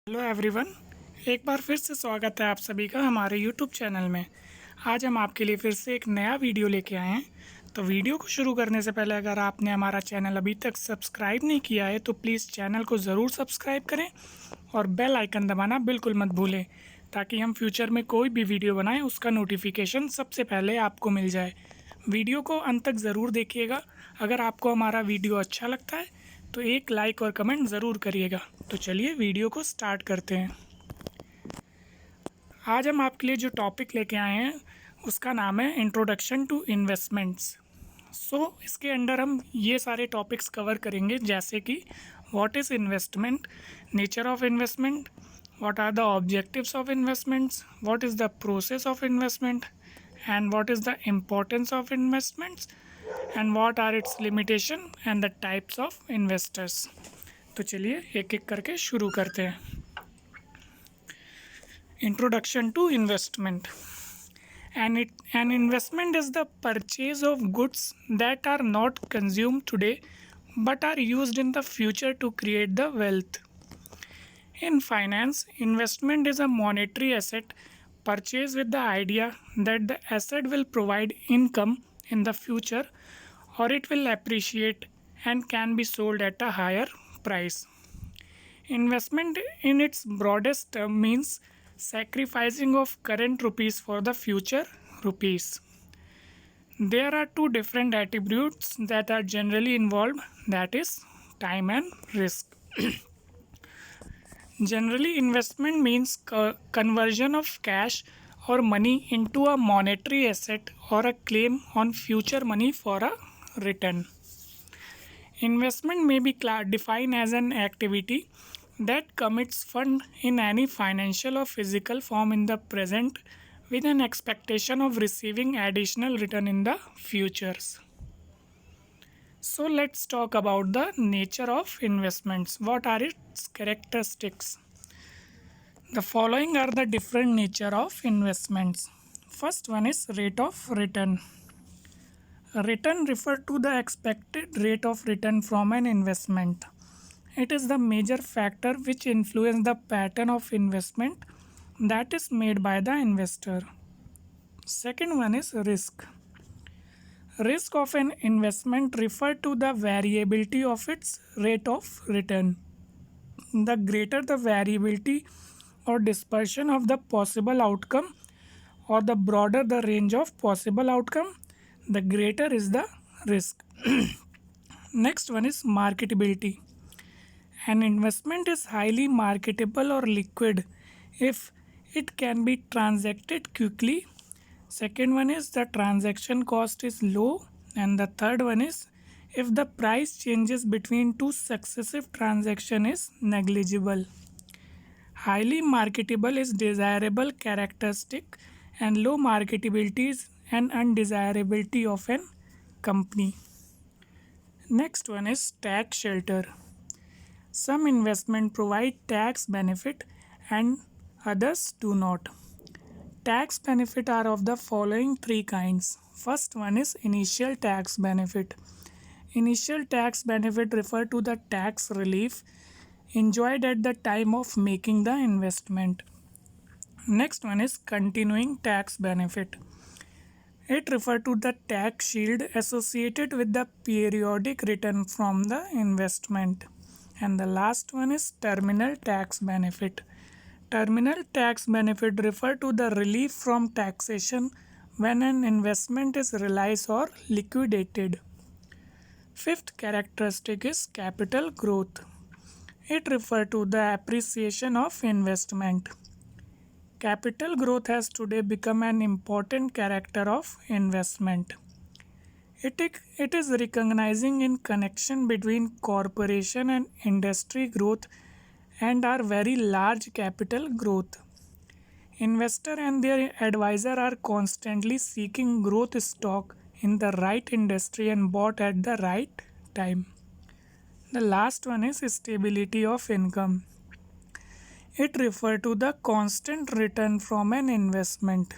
Hello everyone. एक बार फिर से स्वागत है आप सभी का हमारे यूट्यूब चैनल में। आज हम आपके लिए फिर से एक नया वीडियो लेके आए हैं। तो वीडियो को शुरू करने से पहले अगर आपने हमारा चैनल अभी तक सब्सक्राइब नहीं किया है तो प्लीज़ चैनल को ज़रूर सब्सक्राइब करें और बेल आइकन दबाना बिल्कुल मत भूलें, ताकि हम फ्यूचर में कोई भी वीडियो बनाएं उसका नोटिफिकेशन सबसे पहले आपको मिल जाए। वीडियो को अंत तक ज़रूर देखिएगा। अगर आपको हमारा वीडियो अच्छा लगता है तो एक लाइक और कमेंट ज़रूर करिएगा। तो चलिए वीडियो को स्टार्ट करते हैं। आज हम आपके लिए जो टॉपिक लेके आए हैं उसका नाम है इंट्रोडक्शन टू इन्वेस्टमेंट्स। इसके अंदर हम ये सारे टॉपिक्स कवर करेंगे, जैसे कि what is investment, nature of investment, what are the objectives of investments, what is the process of investment, and what is the importance of investments, and what are its limitation and the types of investors। तो चलिए एक एक करके शुरू करते हैं। Introduction to investment. An investment is the purchase of goods that are not consumed today but are used in the future to create the wealth. In finance, investment is a monetary asset purchased with the idea that the asset will provide income in the future, or it will appreciate and can be sold at a higher price. Investment in its broadest term means sacrificing of current rupees for the future rupees. There are two different attributes that are generally involved, that is time and risk. Generally, investment means conversion of cash or money into a monetary asset or a claim on future money for a return. Investment may be defined as an activity that commits fund in any financial or physical form in the present with an expectation of receiving additional return in the futures. So let's talk about the nature of investments. What are its characteristics? The following are the different nature of investments. First one is rate of return. Return refer to the expected rate of return from an investment. It is the major factor which influence the pattern of investment that is made by the investor. Second one is risk. Risk of an investment refer to the variability of its rate of return. The greater the variability or dispersion of the possible outcome, or the broader the range of possible outcome, the greater is the risk. Next one is marketability. An investment is highly marketable or liquid if it can be transacted quickly. Second one is the transaction cost is low, and the third one is if the price changes between two successive transactions is negligible. Highly marketable is desirable characteristic, and low marketability is an undesirability of an company. Next one is tax shelter. Some investment provide tax benefit and others do not. Tax benefit are of the following three kinds. First one is initial tax benefit. Initial tax benefit refer to the tax relief enjoyed at the time of making the investment. Next one is continuing tax benefit. It refer to the tax shield associated with the periodic return from the investment. And the last one is terminal tax benefit. Terminal tax benefit refer to the relief from taxation when an investment is realized or liquidated. Fifth characteristic is capital growth. It refer to the appreciation of investment. Capital growth has today become an important character of investment. It is recognizing in connection between corporation and industry growth and are very large capital growth. Investor and their advisor are constantly seeking growth stock in the right industry and bought at the right time. The last one is stability of income. It refers to the constant return from an investment.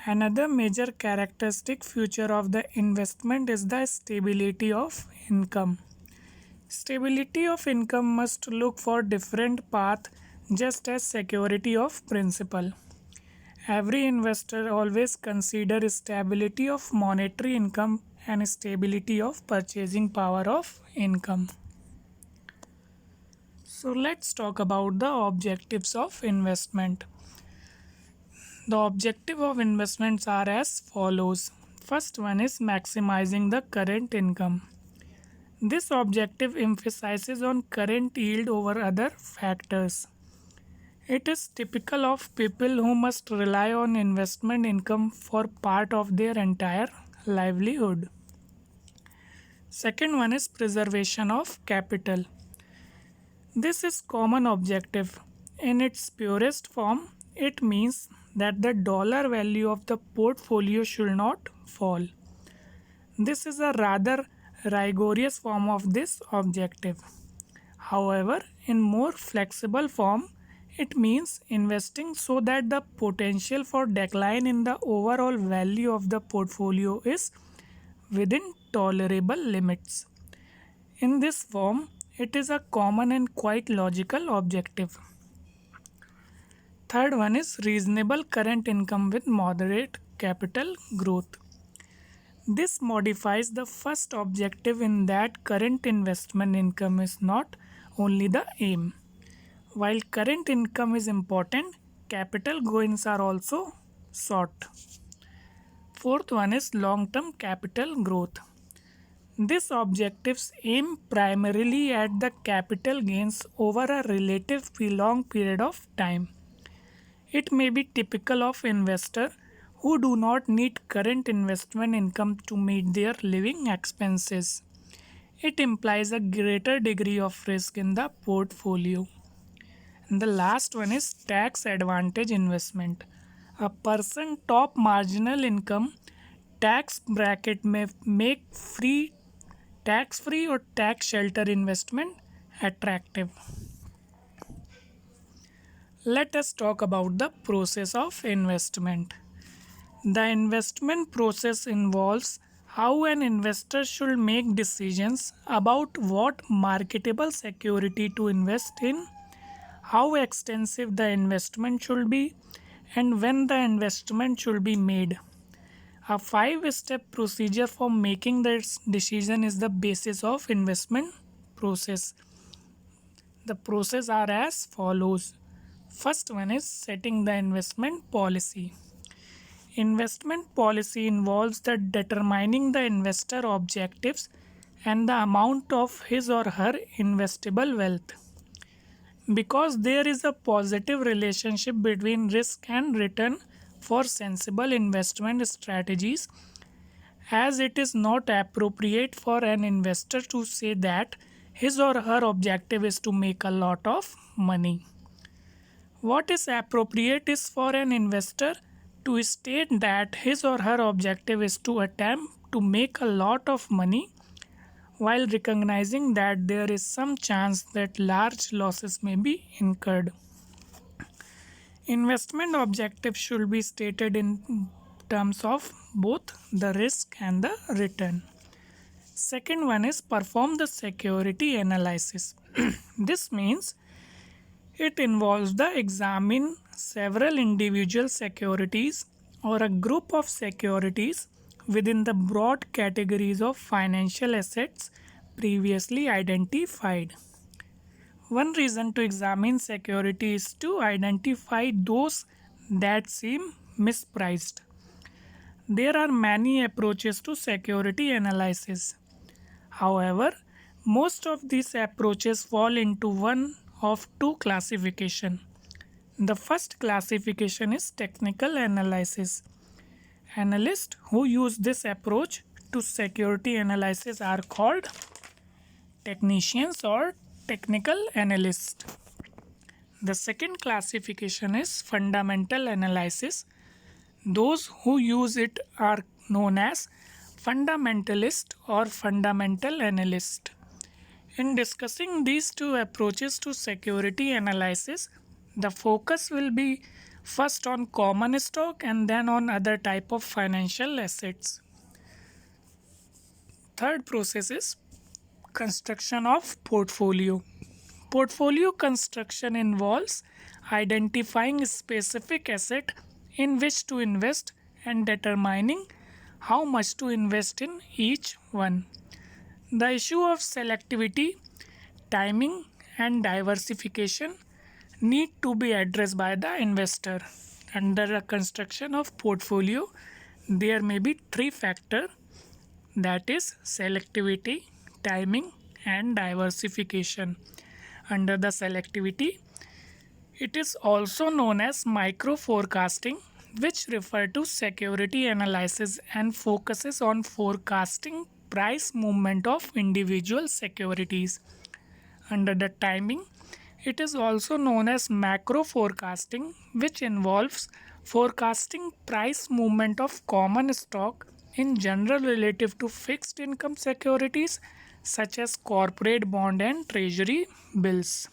Another major characteristic feature of the investment is the stability of income. Stability of income must look for different path just as security of principal. Every investor always considers stability of monetary income and stability of purchasing power of income. So let's talk about the objectives of investment. The objective of investments are as follows. First one is maximizing the current income. This objective emphasizes on current yield over other factors. It is typical of people who must rely on investment income for part of their entire livelihood. Second one is preservation of capital. This is common objective. In its purest form, it means that the dollar value of the portfolio should not fall. This is a rather rigorous form of this objective. However, in more flexible form, it means investing so that the potential for decline in the overall value of the portfolio is within tolerable limits. In this form, it is a common and quite logical objective. Third one is reasonable current income with moderate capital growth. This modifies the first objective in that current investment income is not only the aim. While current income is important, capital gains are also sought. Fourth one is long-term capital growth. These objectives aim primarily at the capital gains over a relatively long period of time. It may be typical of investors who do not need current investment income to meet their living expenses. It implies a greater degree of risk in the portfolio. And the last one is tax advantage investment. A person top marginal income tax bracket may make free tax free or tax shelter investment attractive. Let us talk about the process of investment. The investment process involves how an investor should make decisions about what marketable security to invest in, how extensive the investment should be, and when the investment should be made. A 5-step procedure for making this decision is the basis of investment process. The process are as follows. First one is setting the investment policy. Investment policy involves the determining the investor objectives and the amount of his or her investable wealth. Because there is a positive relationship between risk and return for sensible investment strategies, as it is not appropriate for an investor to say that his or her objective is to make a lot of money. What is appropriate is for an investor to state that his or her objective is to attempt to make a lot of money while recognizing that there is some chance that large losses may be incurred. Investment objectives should be stated in terms of both the risk and the return. Second one is perform the security analysis. This means it involves the examine several individual securities or a group of securities within the broad categories of financial assets previously identified. One reason to examine security is to identify those that seem mispriced. There are many approaches to security analysis. However, most of these approaches fall into one of two classifications. The first classification is technical analysis. Analysts who use this approach to security analysis are called technicians or technical analysts. The second classification is fundamental analysis. Those who use it are known as fundamentalist or fundamental analyst. In discussing these two approaches to security analysis, the focus will be first on common stock and then on other type of financial assets. Third process is construction of portfolio. Portfolio construction involves identifying specific asset in which to invest and determining how much to invest in each one. The issue of selectivity, timing, and diversification need to be addressed by the investor. Under the construction of portfolio, there may be three factors, that is selectivity, timing, and diversification. Under the selectivity, it is also known as micro forecasting, which refer to security analysis and focuses on forecasting price movement of individual securities. Under the timing, it is also known as macro forecasting, which involves forecasting price movement of common stock in general relative to fixed income securities such as corporate bond and treasury bills.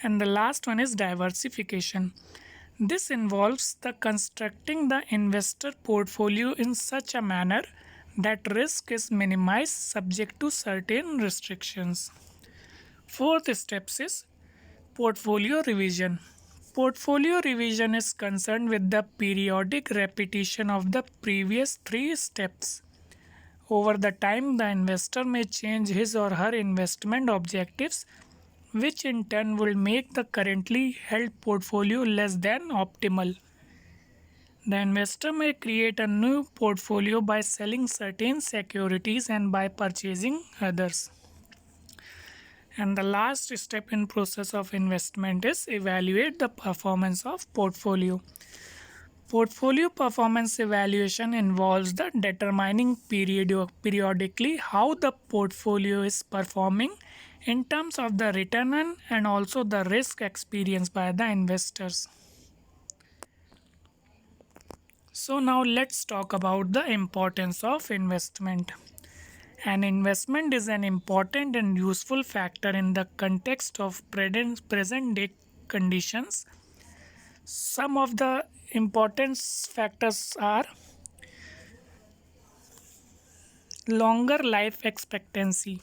And the last one is diversification. This involves the constructing the investor portfolio in such a manner that risk is minimized subject to certain restrictions. Fourth steps is portfolio revision. Portfolio revision is concerned with the periodic repetition of the previous three steps. Over the time, the investor may change his or her investment objectives, which in turn will make the currently held portfolio less than optimal. The investor may create a new portfolio by selling certain securities and by purchasing others. And the last step in process of investment is evaluate the performance of portfolio. Portfolio performance evaluation involves the determining periodically how the portfolio is performing in terms of the return and also the risk experienced by the investors. So now let's talk about the importance of investment. An investment is an important and useful factor in the context of present day conditions. Some of the important factors are longer life expectancy.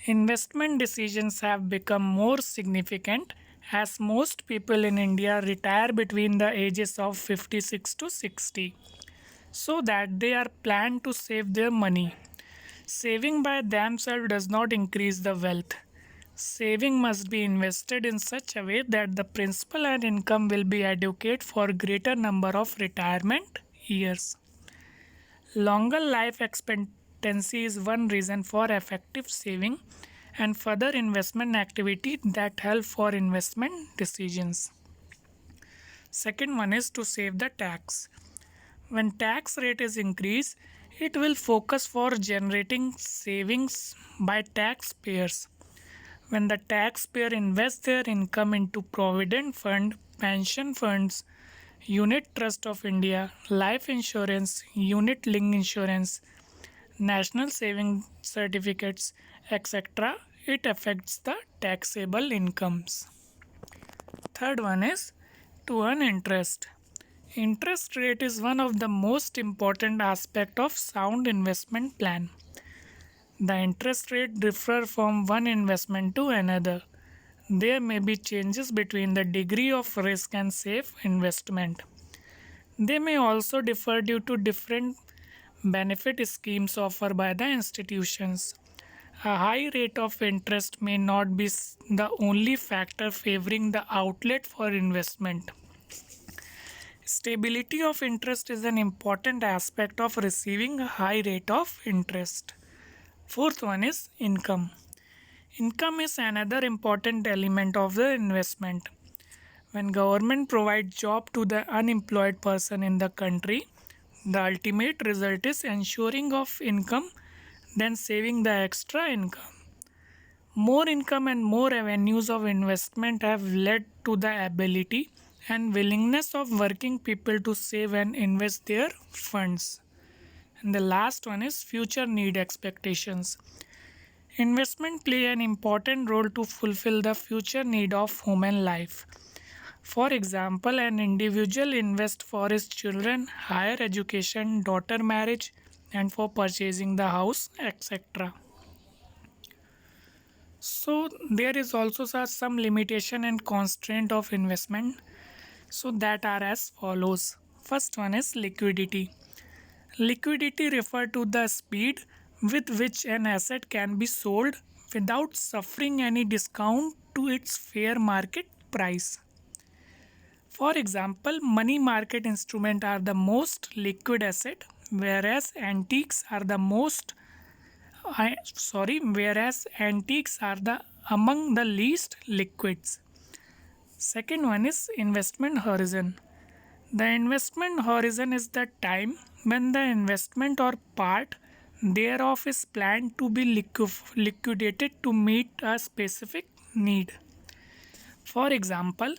Investment decisions have become more significant as most people in India retire between the ages of 56 to 60, so that they are planned to save their money. Saving by themselves does not increase the wealth. Saving must be invested in such a way that the principal and income will be adequate for greater number of retirement years. Longer life expectancy is one reason for effective saving and further investment activity that help for investment decisions. Second one is to save the tax. When tax rate is increased, it will focus for generating savings by taxpayers. When the taxpayer invests their income into provident fund, pension funds, unit trust of India, life insurance, unit linked insurance, national saving certificates, etc., it affects the taxable incomes. Third one is to earn interest. Interest rate is one of the most important aspect of sound investment plan. The interest rate differ from one investment to another. There may be changes between the degree of risk and safe investment. They may also differ due to different benefit schemes offered by the institutions. A high rate of interest may not be the only factor favoring the outlet for investment. Stability of interest is an important aspect of receiving a high rate of interest. Fourth one is income. Income is another important element of the investment. When government provides job to the unemployed person in the country, the ultimate result is ensuring of income than saving the extra income. More income and more avenues of investment have led to the ability and willingness of working people to save and invest their funds. And the last one is future need expectations. Investment play an important role to fulfill the future need of human life. For example, an individual invests for his children, higher education, daughter marriage, and for purchasing the house, etc. So there is also some limitation and constraint of investment, so that are as follows. First one is liquidity. Liquidity refer to the speed with which an asset can be sold without suffering any discount to its fair market price. For example, money market instruments are the most liquid asset, whereas antiques are the whereas antiques are the among the least liquids. Second one is investment horizon. The investment horizon is the time when the investment or part thereof is planned to be liquidated to meet a specific need. For example,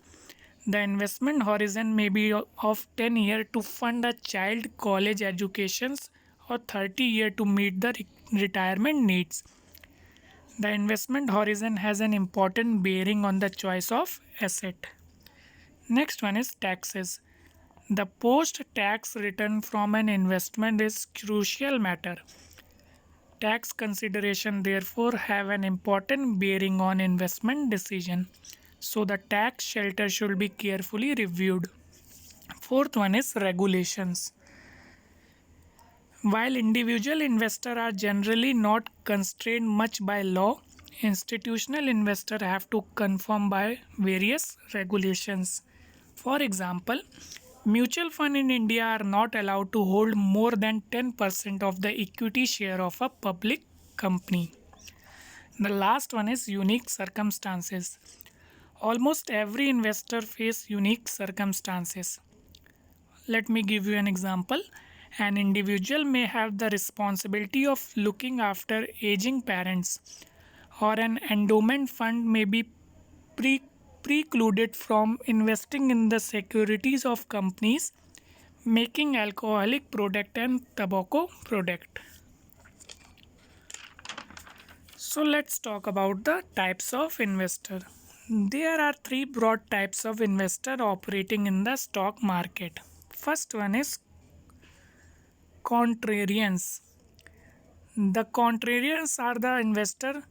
the investment horizon may be of 10 years to fund a child college educations or 30 years to meet the retirement needs. The investment horizon has an important bearing on the choice of asset. Next one is taxes. The post-tax return from an investment is crucial matter. Tax consideration therefore have an important bearing on investment decision. So the tax shelter should be carefully reviewed. Fourth one is regulations. While individual investors are generally not constrained much by law, institutional investors have to conform by various regulations. For example, mutual funds in India are not allowed to hold more than 10% of the equity share of a public company. The last one is unique circumstances. Almost every investor faces unique circumstances. Let me give you an example. An individual may have the responsibility of looking after aging parents, or an endowment fund may be precluded from investing in the securities of companies making alcoholic product and tobacco product. So let's talk about the types of investor. There are three broad types of investor operating in the stock market. First one is contrarians. The contrarians are the investor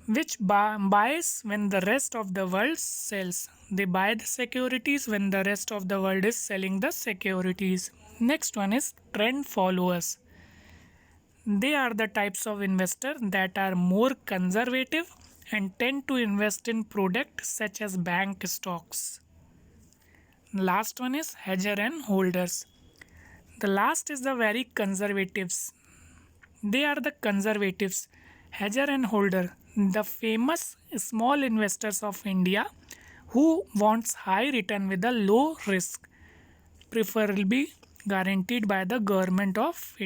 which buys when the rest of the world sells. They buy the securities when the rest of the world is selling the securities. Next one is trend followers. They are the types of investor that are more conservative and tend to invest in products such as bank stocks. Last one is hedger and holders. The last is the very conservatives. They are the conservatives, hedger and holder, the famous small investors of India who wants high return with a low risk, preferably guaranteed by the government of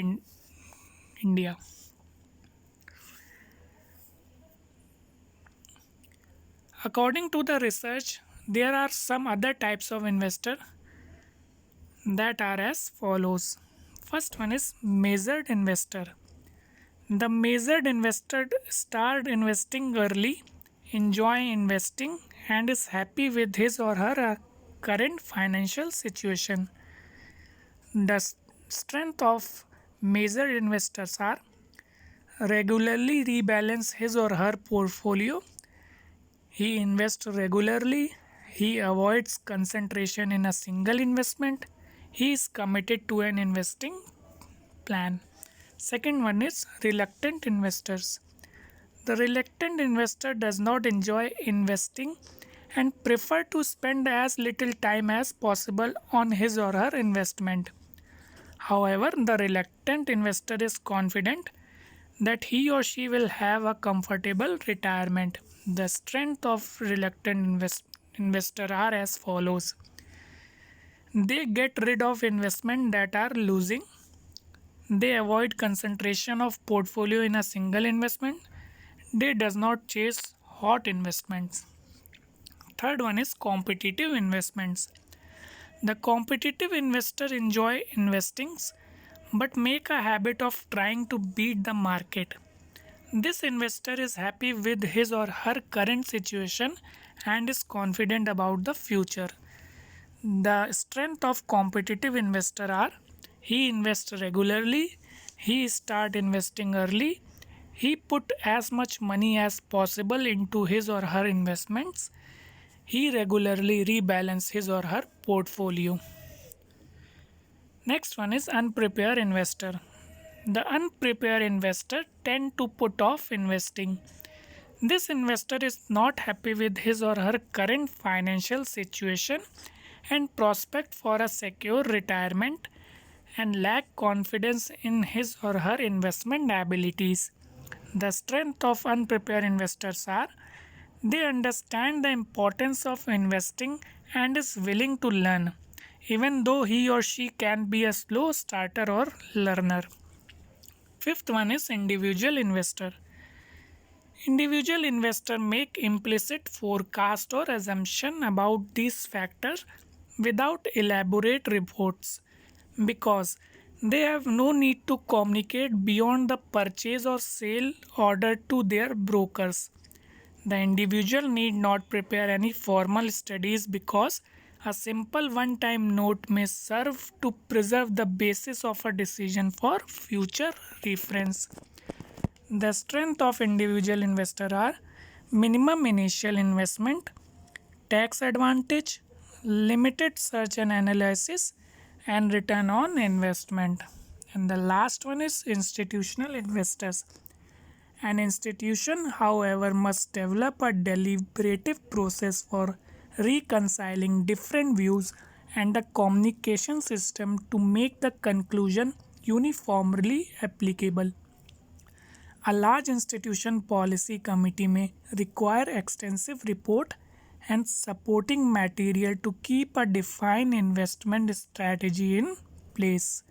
India. According to the research, there are some other types of investor that are as follows. First one is measured investor. The measured investor start investing early, enjoy investing, and is happy with his or her current financial situation. The strength of measured investors are regularly rebalance his or her portfolio. He invests regularly. He avoids concentration in a single investment. He is committed to an investing plan. Second one is reluctant investors. The reluctant investor does not enjoy investing and prefer to spend as little time as possible on his or her investment. However, the reluctant investor is confident that he or she will have a comfortable retirement. The strength of reluctant investor are as follows. They get rid of investment that are losing. They avoid concentration of portfolio in a single investment. They does not chase hot investments. Third one is competitive investments. The competitive investor enjoy investings but make a habit of trying to beat the market. This investor is happy with his or her current situation and is confident about the future. The strength of competitive investor are he invests regularly, he start investing early, He put as much money as possible into his or her investments. He regularly rebalances his or her portfolio. Next one is unprepared investor. The unprepared investor tend to put off investing. This investor is not happy with his or her current financial situation and prospect for a secure retirement and lack confidence in his or her investment abilities. The strength of unprepared investors are they understand the importance of investing and is willing to learn, even though he or she can be a slow starter or learner. Fifth one is individual investor. Individual investor make implicit forecast or assumption about these factors without elaborate reports because they have no need to communicate beyond the purchase or sale order to their brokers. The individual need not prepare any formal studies because a simple one time note may serve to preserve the basis of a decision for future reference. The strength of individual investor are minimum initial investment, tax advantage, limited search and analysis, and return on investment. And the last one is institutional investors. An institution, however, must develop a deliberative process for reconciling different views and a communication system to make the conclusion uniformly applicable. A large institution policy committee may require extensive report and supporting material to keep a defined investment strategy in place.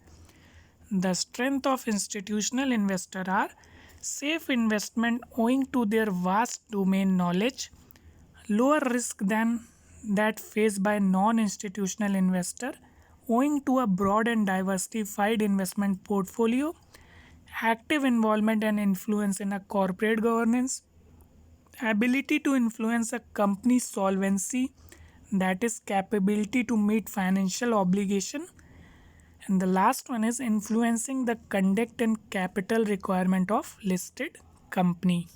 The strength of institutional investors are safe investment owing to their vast domain knowledge, lower risk than that faced by non-institutional investor owing to a broad and diversified investment portfolio, active involvement and influence in a corporate governance, ability to influence a company's solvency, that is capability to meet financial obligation, and the last one is influencing the conduct and capital requirement of listed company.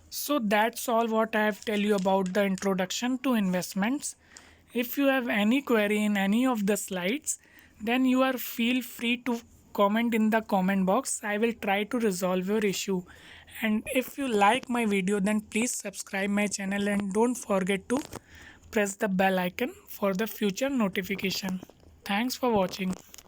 So that's all what I have tell you about the introduction to investments. If you have any query in any of the slides, then you are feel free to comment in the comment box. I will try to resolve your issue. And if you like my video, then please subscribe my channel and don't forget to press the bell icon for the future notification. Thanks for watching.